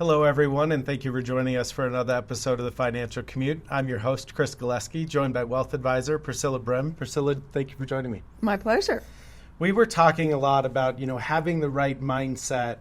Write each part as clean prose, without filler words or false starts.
Hello, everyone, and thank you for joining us for another episode of the Financial Commute. I'm your host, Chris Galeski, joined by Wealth Advisor Priscilla Brehm. Priscilla, thank you for joining me. My pleasure. We were talking a lot about, having the right mindset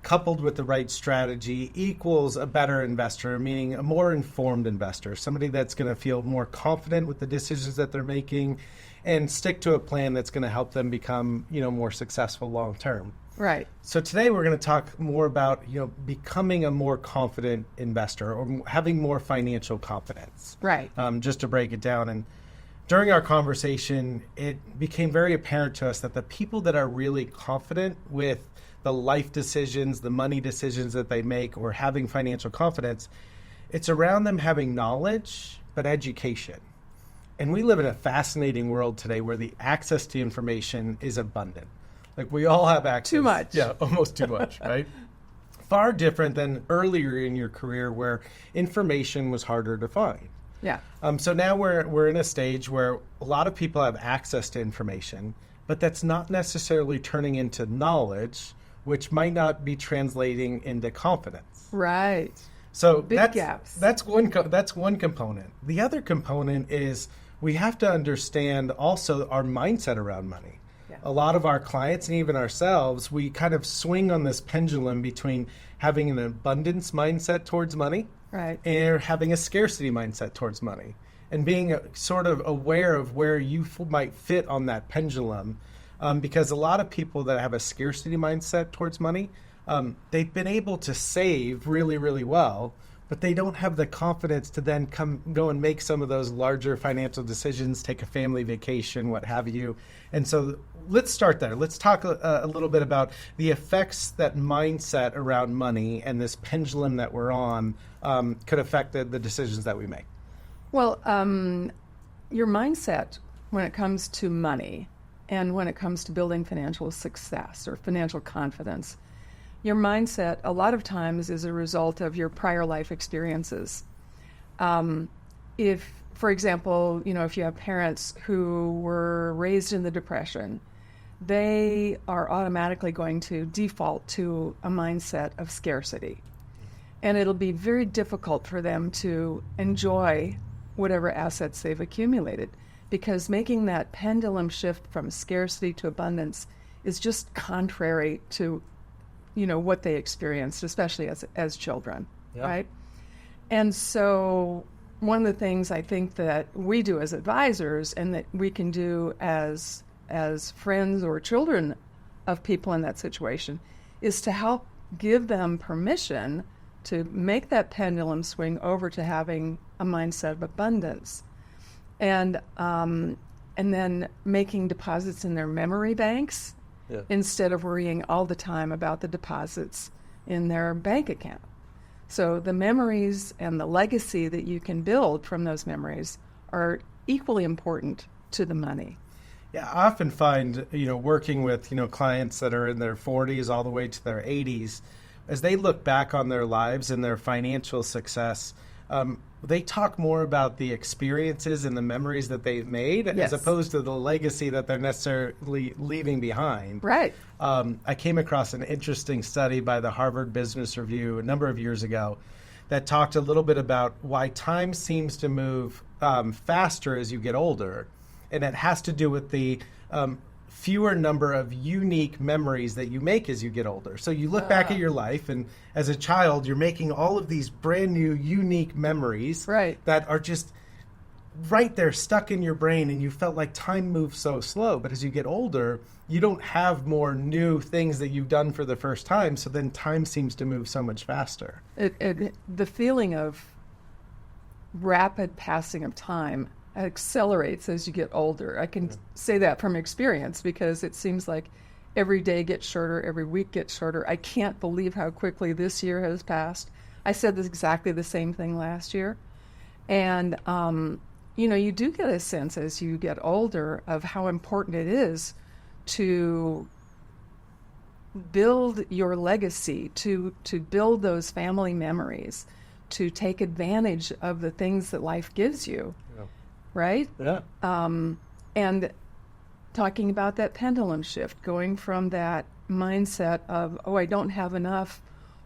coupled with the right strategy equals a better investor, meaning a more informed investor, somebody that's going to feel more confident with the decisions that they're making and stick to a plan that's going to help them become, more successful long term. Right. So today we're going to talk more about, becoming a more confident investor or having more financial confidence. Right. Just to break it down. And during our conversation, it became very apparent to us that the people that are really confident with the life decisions, the money decisions that they make, or having financial confidence, it's around them having knowledge, but education. And we live in a fascinating world today where the access to information is abundant. Like we all have access. Too much. Yeah, almost too much, right? Far different than earlier in your career where information was harder to find. Yeah. So now we're in a stage where a lot of people have access to information, but that's not necessarily turning into knowledge, which might not be translating into confidence. Right. So Big gaps. That's one component. The other component is we have to understand also our mindset around money. Yeah. A lot of our clients and even ourselves, we kind of swing on this pendulum between having an abundance mindset towards money, right, and having a scarcity mindset towards money, and being sort of aware of where you might fit on that pendulum. Because a lot of people that have a scarcity mindset towards money, they've been able to save really, really well, but they don't have the confidence to then go and make some of those larger financial decisions, take a family vacation, what have you. And so let's start there. Let's talk a little bit about the effects that mindset around money and this pendulum that we're on could affect the decisions that we make. Well, your mindset when it comes to money and when it comes to building financial success or financial confidence, your mindset a lot of times is a result of your prior life experiences. If, for example, if you have parents who were raised in the Depression, they are automatically going to default to a mindset of scarcity. And it'll be very difficult for them to enjoy whatever assets they've accumulated, because making that pendulum shift from scarcity to abundance is just contrary to what they experienced, especially as children, yeah. Right? And so one of the things I think that we do as advisors and that we can do as friends or children of people in that situation is to help give them permission to make that pendulum swing over to having a mindset of abundance. And then making deposits in their memory banks, yeah, instead of worrying all the time about the deposits in their bank account. So the memories and the legacy that you can build from those memories are equally important to the money. Yeah, I often find, working with, clients that are in their 40s all the way to their 80s, as they look back on their lives and their financial success, they talk more about the experiences and the memories that they've made, yes, as opposed to the legacy that they're necessarily leaving behind. Right. I came across an interesting study by the Harvard Business Review a number of years ago that talked a little bit about why time seems to move faster as you get older. And it has to do with the fewer number of unique memories that you make as you get older. So you look back at your life, and as a child, you're making all of these brand new, unique memories, right, that are just right there, stuck in your brain, and you felt like time moves so slow. But as you get older, you don't have more new things that you've done for the first time, so then time seems to move so much faster. The feeling of rapid passing of time accelerates as you get older. I can say that from experience because it seems like every day gets shorter, every week gets shorter. I can't believe how quickly this year has passed. I said exactly the same thing last year. And, you do get a sense as you get older of how important it is to build your legacy, to build those family memories, to take advantage of the things that life gives you. Yeah. Right? Yeah. And talking about that pendulum shift, going from that mindset of, I don't have enough,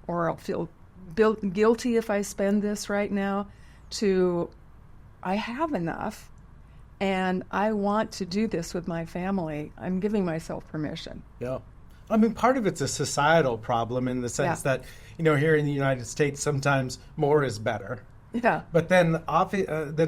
or I'll feel guilty if I spend this right now, to I have enough and I want to do this with my family. I'm giving myself permission. Yeah. I mean, part of it's a societal problem in the sense that, here in the United States, sometimes more is better. Yeah. But then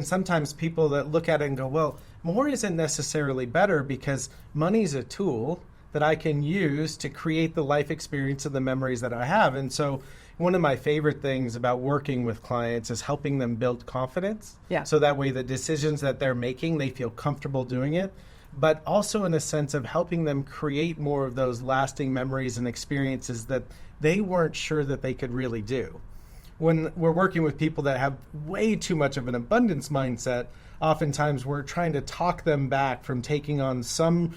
sometimes people that look at it and go, well, more isn't necessarily better because money's a tool that I can use to create the life experience of the memories that I have. And so one of my favorite things about working with clients is helping them build confidence. Yeah. So that way the decisions that they're making, they feel comfortable doing it, but also in a sense of helping them create more of those lasting memories and experiences that they weren't sure that they could really do. When we're working with people that have way too much of an abundance mindset, oftentimes we're trying to talk them back from taking on some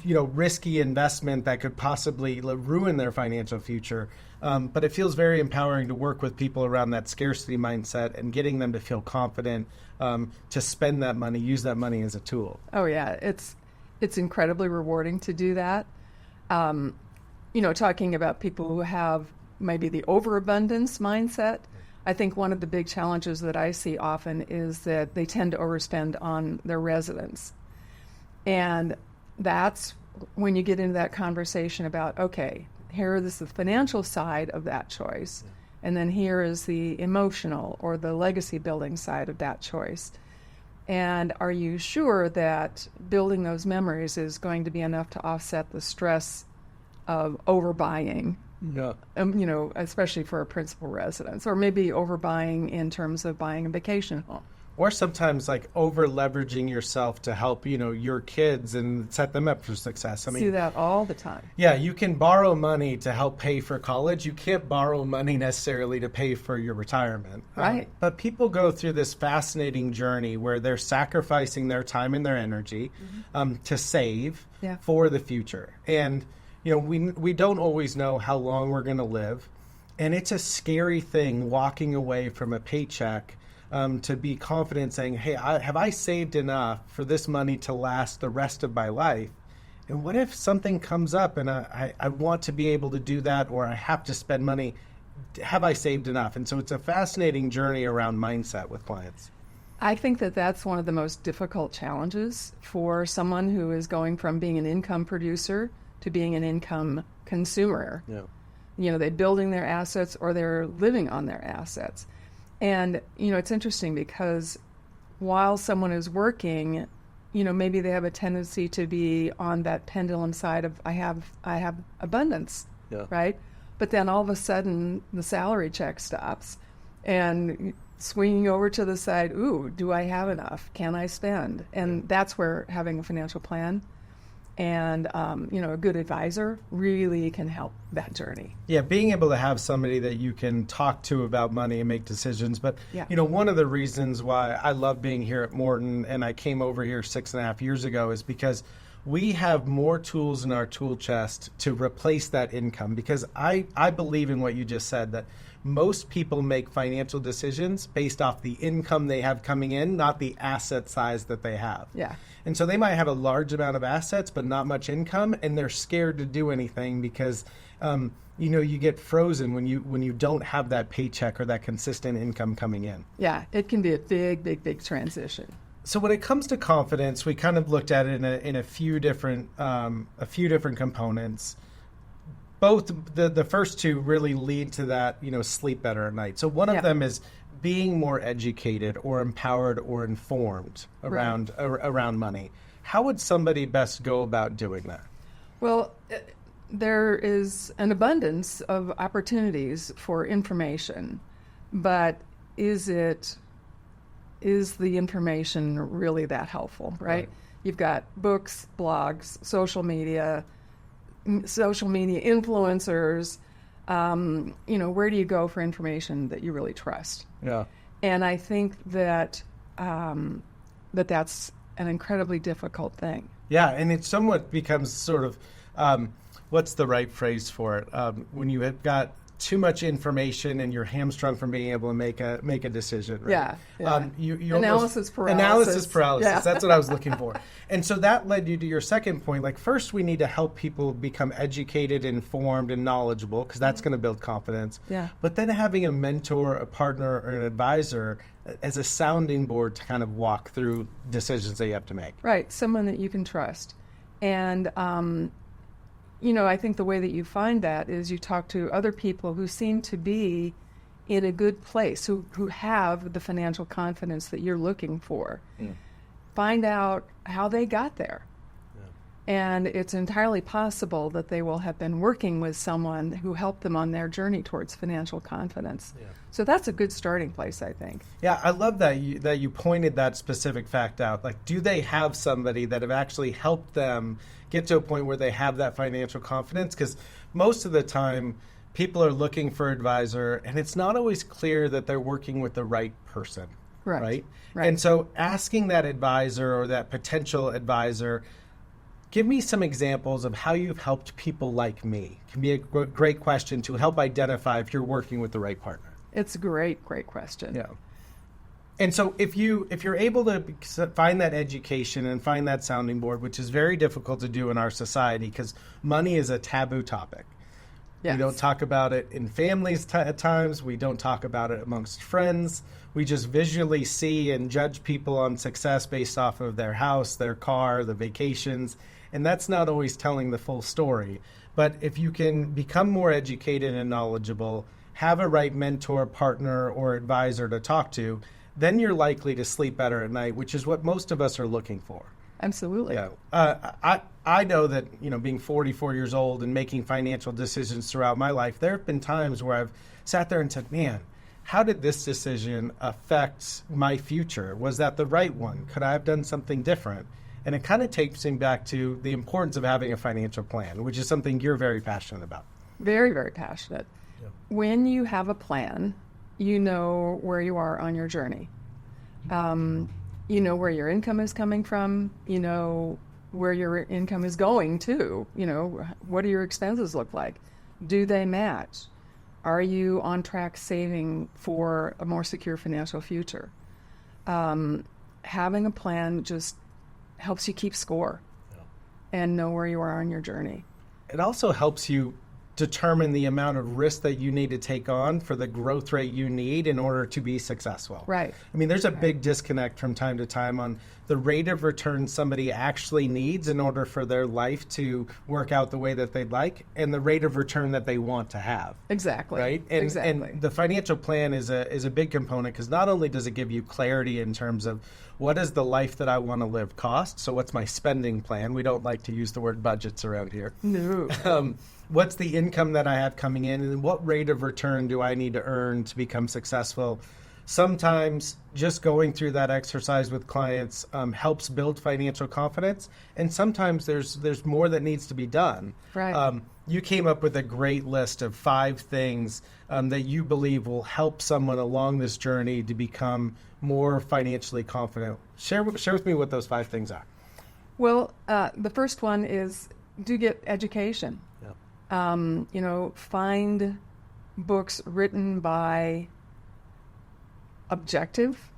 risky investment that could possibly ruin their financial future. But it feels very empowering to work with people around that scarcity mindset and getting them to feel confident to spend that money, use that money as a tool. Oh yeah, it's incredibly rewarding to do that. Talking about people who have maybe the overabundance mindset, I think one of the big challenges that I see often is that they tend to overspend on their residence. And that's when you get into that conversation about, okay, here is the financial side of that choice, and then here is the emotional or the legacy building side of that choice. And are you sure that building those memories is going to be enough to offset the stress of overbuying? Yeah. Especially for a principal residence, or maybe overbuying in terms of buying a vacation home. Or sometimes like over leveraging yourself to help, your kids and set them up for success. I mean, see that all the time. Yeah, you can borrow money to help pay for college. You can't borrow money necessarily to pay for your retirement. Right. But people go through this fascinating journey where they're sacrificing their time and their energy to save for the future. And, we don't always know how long we're going to live. And it's a scary thing walking away from a paycheck to be confident saying, hey, have I saved enough for this money to last the rest of my life? And what if something comes up and I want to be able to do that, or I have to spend money? Have I saved enough? And so it's a fascinating journey around mindset with clients. I think that that's one of the most difficult challenges for someone who is going from being an income producer to being an income consumer. Yeah. They're building their assets or they're living on their assets. And, it's interesting because while someone is working, maybe they have a tendency to be on that pendulum side of I have abundance, right? But then all of a sudden the salary check stops and swinging over to the side, ooh, do I have enough? Can I spend? And that's where having a financial plan and, a good advisor really can help that journey. Yeah, being able to have somebody that you can talk to about money and make decisions. But, one of the reasons why I love being here at Morton and I came over here 6.5 years ago is because we have more tools in our tool chest to replace that income. Because I believe in what you just said, that most people make financial decisions based off the income they have coming in, not the asset size that they have. Yeah. And so they might have a large amount of assets, but not much income, and they're scared to do anything because, you get frozen when you don't have that paycheck or that consistent income coming in. Yeah, it can be a big transition. So when it comes to confidence, we kind of looked at it in a few different components. Both the first two really lead to that, sleep better at night. So one of them is being more educated or empowered or informed around money. How would somebody best go about doing that? Well, there is an abundance of opportunities for information, but is the information really that helpful, right? You've got books, blogs, social media influencers. Where do you go for information that you really trust? Yeah. And I think that that's an incredibly difficult thing. Yeah, and it somewhat becomes sort of, what's the right phrase for it? When you have got too much information and you're hamstrung from being able to make a decision. Right? Yeah. You Analysis paralysis. Analysis paralysis. Yeah. That's what I was looking for. And so that led you to your second point. Like, first, we need to help people become educated, informed, and knowledgeable, because that's going to build confidence. Yeah. But then having a mentor, a partner, or an advisor as a sounding board to kind of walk through decisions that you have to make. Right. Someone that you can trust. And, I think the way that you find that is you talk to other people who seem to be in a good place, who have the financial confidence that you're looking for. Mm. Find out how they got there. Yeah. And it's entirely possible that they will have been working with someone who helped them on their journey towards financial confidence. Yeah. So that's a good starting place, I think. Yeah, I love that you pointed that specific fact out. Like, do they have somebody that have actually helped them get to a point where they have that financial confidence? Because most of the time, people are looking for an advisor, and it's not always clear that they're working with the right person. Right? And so asking that advisor or that potential advisor, give me some examples of how you've helped people like me. Can be a great question to help identify if you're working with the right partner. It's a great question. Yeah. And so if you're able to find that education and find that sounding board, which is very difficult to do in our society because money is a taboo topic. Yes. We don't talk about it in families at times. We don't talk about it amongst friends. We just visually see and judge people on success based off of their house, their car, the vacations. And that's not always telling the full story. But if you can become more educated and knowledgeable, have a right mentor, partner, or advisor to talk to, then you're likely to sleep better at night, which is what most of us are looking for. Absolutely. Yeah. I know that, being 44 years old and making financial decisions throughout my life, there have been times where I've sat there and said, man, how did this decision affect my future? Was that the right one? Could I have done something different? And it kind of takes me back to the importance of having a financial plan, which is something you're very passionate about. Very, very passionate. Yeah. When you have a plan, you know where you are on your journey. You know where your income is coming from. You know where your income is going to. What do your expenses look like? Do they match? Are you on track saving for a more secure financial future? Having a plan just helps you keep score and know where you are on your journey. It also helps you determine the amount of risk that you need to take on for the growth rate you need in order to be successful. Right. I mean, there's a big disconnect from time to time on the rate of return somebody actually needs in order for their life to work out the way that they'd like and the rate of return that they want to have. Exactly. Right? And the financial plan is a big component because not only does it give you clarity in terms of what is the life that I want to live cost, so what's my spending plan? We don't like to use the word budgets around here. No. What's the income that I have coming in, and what rate of return do I need to earn to become successful? Sometimes just going through that exercise with clients helps build financial confidence, and sometimes there's more that needs to be done. Right. You came up with a great list of 5 things that you believe will help someone along this journey to become more financially confident. Share with me what those 5 things are. Well, the first one is do get education. Find books written by objective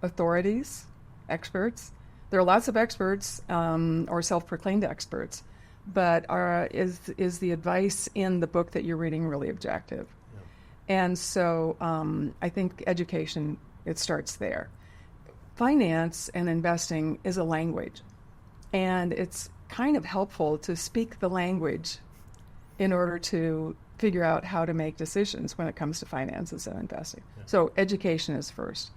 authorities, experts. There are lots of experts or self-proclaimed experts, but is the advice in the book that you're reading really objective? Yeah. And so I think education, it starts there. Finance and investing is a language, and it's kind of helpful to speak the language in order to figure out how to make decisions when it comes to finances and investing. Yeah. So education is first.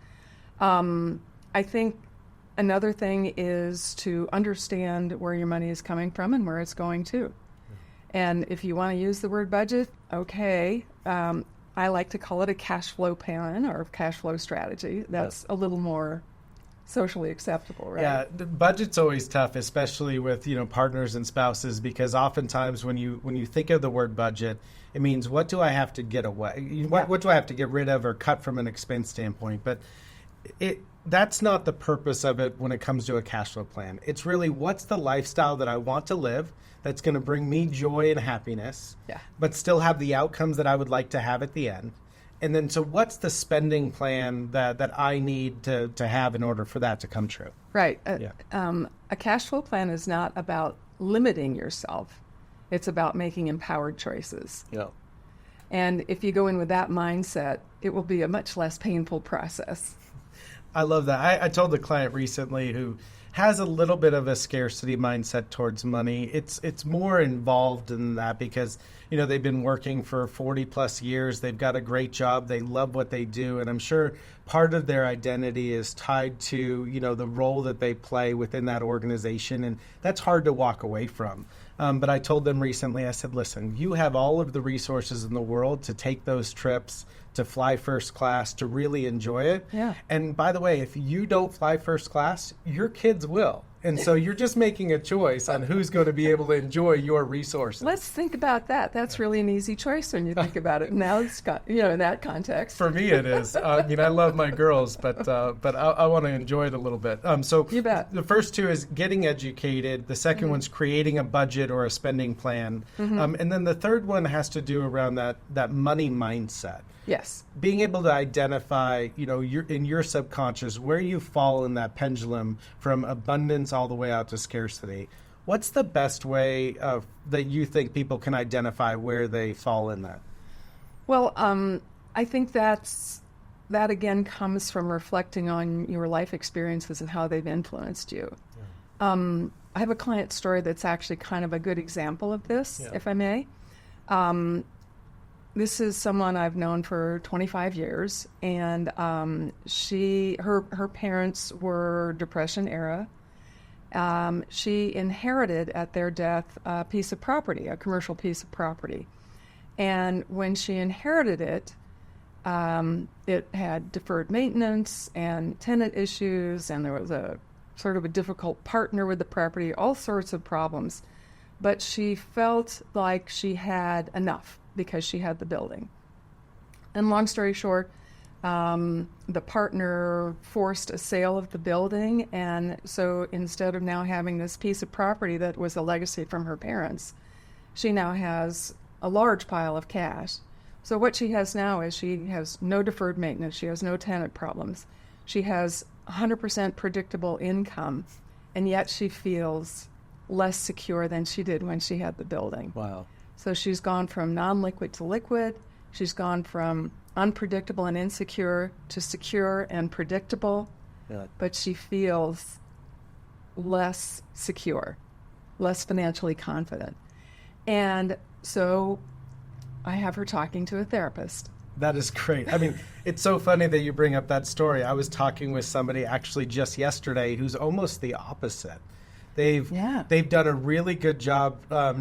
I think another thing is to understand where your money is coming from and where it's going to. Yeah. And if you want to use the word budget, okay. I like to call it a cash flow plan or cash flow strategy. That's a little more socially acceptable, right? Yeah, the budget's always tough, especially with partners and spouses, because oftentimes when you think of the word budget, it means what do I have to get away? What do I have to get rid of or cut from an expense standpoint? But that's not the purpose of it when it comes to a cash flow plan. It's really, what's the lifestyle that I want to live that's going to bring me joy and happiness, but still have the outcomes that I would like to have at the end. And then, so what's the spending plan that I need to have in order for that to come true? Right. A cash flow plan is not about limiting yourself. It's about making empowered choices. Yeah. And if you go in with that mindset, it will be a much less painful process. I love that. I told the client recently who has a little bit of a scarcity mindset towards money. It's more involved in that because, they've been working for 40 plus years. They've got a great job. They love what they do. And I'm sure part of their identity is tied to, the role that they play within that organization. And that's hard to walk away from. But I told them recently, I said, listen, you have all of the resources in the world to take those trips, to fly first class, to really enjoy it. Yeah. And by the way, if you don't fly first class, your kids will. And so you're just making a choice on who's going to be able to enjoy your resources. Let's think about that. That's really an easy choice when you think about it. Now it's got, in that context. For me, it is. I love my girls, but I want to enjoy it a little bit. So you bet. The first two is getting educated. The second one's creating a budget or a spending plan. And then the third one has to do around that money mindset. Yes. Being able to identify, in your subconscious, where you fall in that pendulum from abundance all the way out to scarcity. What's the best way that you think people can identify where they fall in that? Well, I think that again comes from reflecting on your life experiences and how they've influenced you. Yeah. I have a client story that's actually kind of a good example of this, if I may. This is someone I've known for 25 years, and her parents were Depression era. She inherited at their death a piece of property, a commercial piece of property. And when she inherited it, it had deferred maintenance and tenant issues, and there was a sort of a difficult partner with the property, all sorts of problems. But she felt like she had enough because she had the building. And long story short, the partner forced a sale of the building, and so instead of now having this piece of property that was a legacy from her parents, she now has a large pile of cash. So what she has now is she has no deferred maintenance, she has no tenant problems, she has 100% predictable income, and yet she feels less secure than she did when she had the building. Wow. So she's gone from non-liquid to liquid. She's gone from unpredictable and insecure to secure and predictable. Yeah. But she feels less secure, less financially confident. And so I have her talking to a therapist. That is great. I mean, it's so funny that you bring up that story. I was talking with somebody actually just yesterday who's almost the opposite. They've done a really good job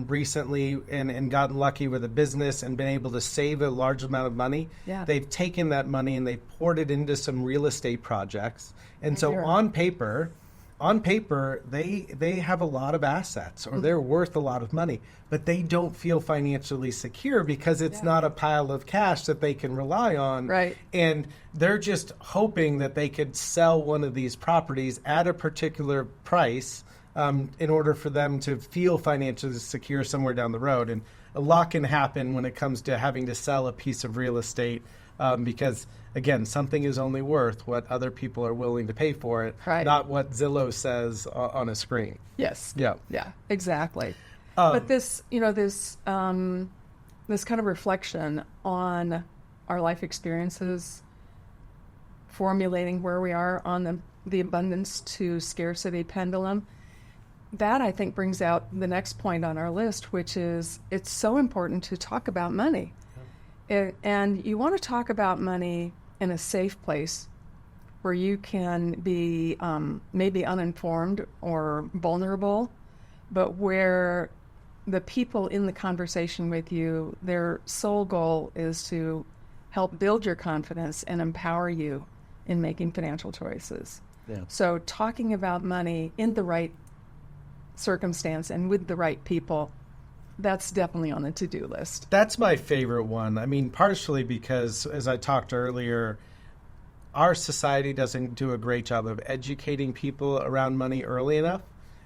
recently and gotten lucky with a business and been able to save a large amount of money. Yeah. They've taken that money and they've poured it into some real estate projects. And so on paper, they have a lot of assets or they're worth a lot of money, but they don't feel financially secure because it's not a pile of cash that they can rely on. Right. And they're just hoping that they could sell one of these properties at a particular price in order for them to feel financially secure somewhere down the road. And a lot can happen when it comes to having to sell a piece of real estate because, again, something is only worth what other people are willing to pay for it, not what Zillow says on a screen. Yes. Yeah. Yeah, exactly. But this kind of reflection on our life experiences, formulating where we are on the abundance to scarcity pendulum, that I think brings out the next point on our list, which is it's so important to talk about money. And you want to talk about money in a safe place where you can be maybe uninformed or vulnerable, but where the people in the conversation with you, their sole goal is to help build your confidence and empower you in making financial choices. Yeah. So talking about money in the right circumstance and with the right people, that's definitely on the to-do list. That's my favorite one. I mean, partially because, as I talked earlier, our society doesn't do a great job of educating people around money early enough.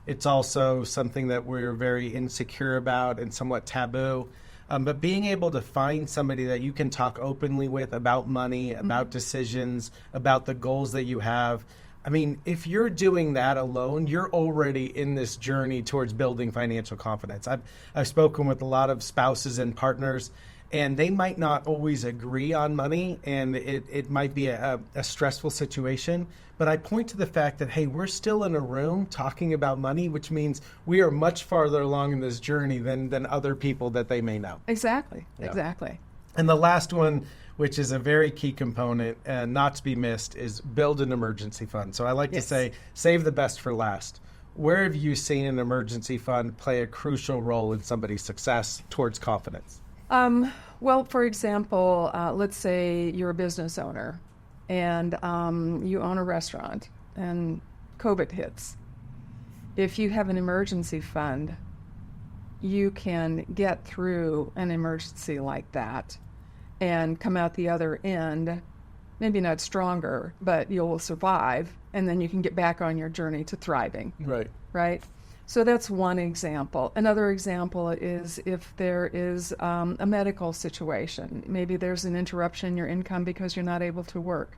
It's also something that we're very insecure about and somewhat taboo. But being able to find somebody that you can talk openly with about money, about decisions, about the goals that you have. I mean, if you're doing that alone, you're already in this journey towards building financial confidence. I've spoken with a lot of spouses and partners, and they might not always agree on money, and it might be a stressful situation. But I point to the fact that, hey, we're still in a room talking about money, which means we are much farther along in this journey than other people that they may know. Exactly. Yeah. Exactly. And the last one, which is a very key component and not to be missed, is build an emergency fund. So I like to say, save the best for last. Where have you seen an emergency fund play a crucial role in somebody's success towards confidence? Well, for example, let's say you're a business owner and you own a restaurant and COVID hits. If you have an emergency fund, you can get through an emergency like that and come out the other end, maybe not stronger, but you'll survive, and then you can get back on your journey to thriving. Right? So that's one example. Another example is if there is a medical situation. Maybe there's an interruption in your income because you're not able to work.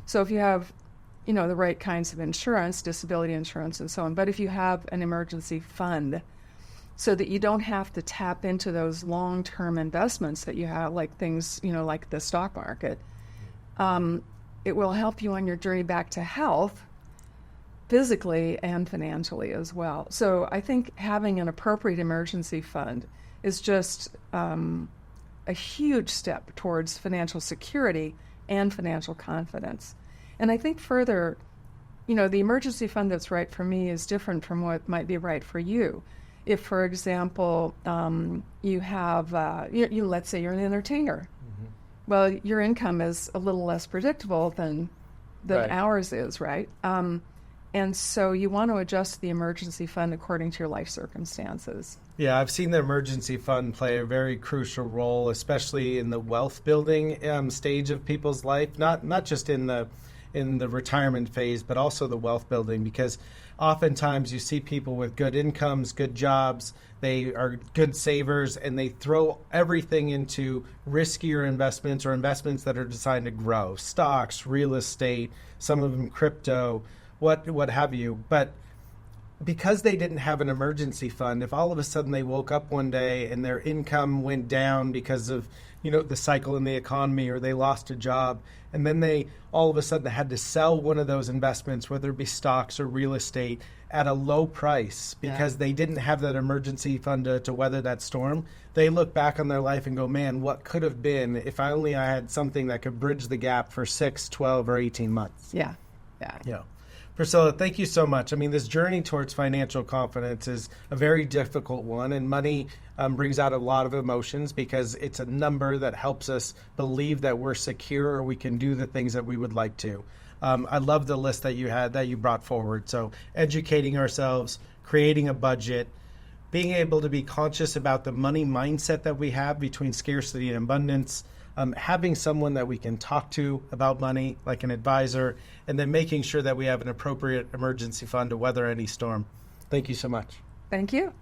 So if you have, the right kinds of insurance, disability insurance and so on, but if you have an emergency fund so that you don't have to tap into those long-term investments that you have, like things, like the stock market, it will help you on your journey back to health, physically and financially as well. So I think having an appropriate emergency fund is just a huge step towards financial security and financial confidence. And I think further, the emergency fund that's right for me is different from what might be right for you. If, for example, you have, let's say you're an entertainer. Mm-hmm. Well, your income is a little less predictable than Right. ours is, right? And so you want to adjust the emergency fund according to your life circumstances. Yeah, I've seen the emergency fund play a very crucial role, especially in the wealth building stage of people's life, not just in the retirement phase, but also the wealth building, because oftentimes you see people with good incomes, good jobs, they are good savers, and they throw everything into riskier investments or investments that are designed to grow, stocks, real estate, some of them crypto, what have you. But because they didn't have an emergency fund, if all of a sudden they woke up one day and their income went down because of the cycle in the economy, or they lost a job, and then they all of a sudden had to sell one of those investments, whether it be stocks or real estate, at a low price because they didn't have that emergency fund to weather that storm, they look back on their life and go, man, what could have been if I had something that could bridge the gap for 6, 12, or 18 months. Yeah. Priscilla, thank you so much. I mean, this journey towards financial confidence is a very difficult one, and money brings out a lot of emotions because it's a number that helps us believe that we're secure or we can do the things that we would like to. I love the list that you brought forward. So educating ourselves, creating a budget, being able to be conscious about the money mindset that we have between scarcity and abundance, having someone that we can talk to about money, like an advisor, and then making sure that we have an appropriate emergency fund to weather any storm. Thank you so much. Thank you.